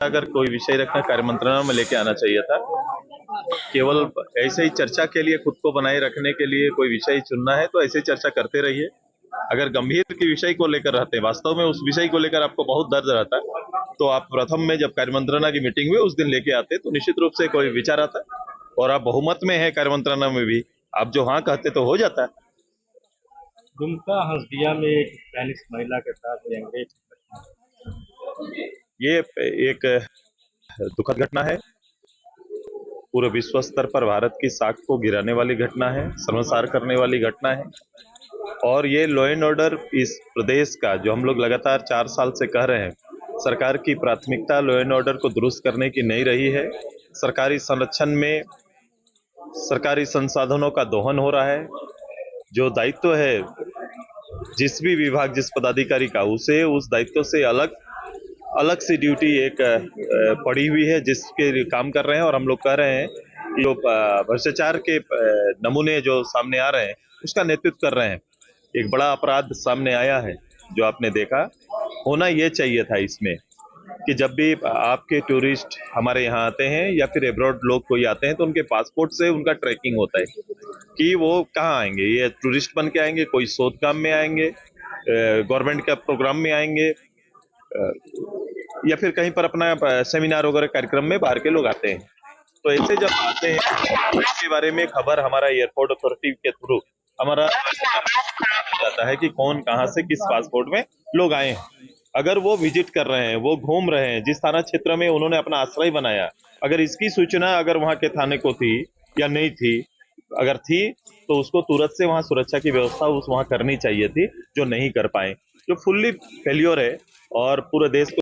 अगर कोई विषय रखना कार्य मंत्रणा में लेके आना चाहिए था। केवल ऐसे ही चर्चा के लिए, खुद को बनाए रखने के लिए कोई विषय चुनना है तो ऐसे ही चर्चा करते रहिए। अगर गंभीर के विषय को लेकर रहते हैं, वास्तव में उस विषय को लेकर आपको बहुत दर्द रहता है, तो आप प्रथम में जब कार्य मंत्रणा की मीटिंग हुई उस दिन लेके आते तो निश्चित रूप से कोई विचार आता। और आप बहुमत में है कार्य मंत्रणा में भी, आप जो हाँ कहते तो हो जाता है। दुमका हंसदिया में एक स्पेनिश महिला के साथ गैंगरेप ये एक दुखद घटना है, पूरे विश्व स्तर पर भारत की साख को गिराने वाली घटना है, शर्मसार करने वाली घटना है। और ये लॉ एंड ऑर्डर इस प्रदेश का, जो हम लोग लगातार 4 साल से कह रहे हैं, सरकार की प्राथमिकता लॉ एंड ऑर्डर को दुरुस्त करने की नहीं रही है। सरकारी संरक्षण में सरकारी संसाधनों का दोहन हो रहा है। जो दायित्व है जिस भी विभाग, जिस पदाधिकारी का, उसे उस दायित्व से अलग अलग सी ड्यूटी एक पड़ी हुई है जिसके काम कर रहे हैं। और हम लोग कह रहे हैं कि जो भ्रष्टाचार के नमूने जो सामने आ रहे हैं उसका नेतृत्व कर रहे हैं। एक बड़ा अपराध सामने आया है जो आपने देखा। होना ये चाहिए था इसमें कि जब भी आपके टूरिस्ट हमारे यहाँ आते हैं या फिर एब्रॉड लोग कोई आते हैं तो उनके पासपोर्ट से उनका ट्रैकिंग होता है कि वो कहाँ आएंगे, ये टूरिस्ट बन के आएंगे, कोई शोध काम में आएंगे, गवर्नमेंट का प्रोग्राम में आएंगे, या फिर कहीं पर अपना सेमिनार वगैरह कार्यक्रम में बाहर के लोग आते हैं। तो ऐसे जब आते हैं तो इसके बारे में खबर हमारा एयरपोर्ट अथॉरिटी के थ्रू हमारा जाता है कि कौन कहाँ से किस पासपोर्ट में लोग आए हैं। अगर वो विजिट कर रहे हैं, वो घूम रहे हैं, जिस थाना क्षेत्र में उन्होंने अपना आश्रय बनाया, अगर इसकी सूचना अगर वहां के थाने को थी या नहीं थी, अगर थी तो उसको तुरंत से वहां सुरक्षा की व्यवस्था वहां करनी चाहिए थी, जो नहीं कर पाए, जो फुल्ली फेल्योर है। और पूरे देश को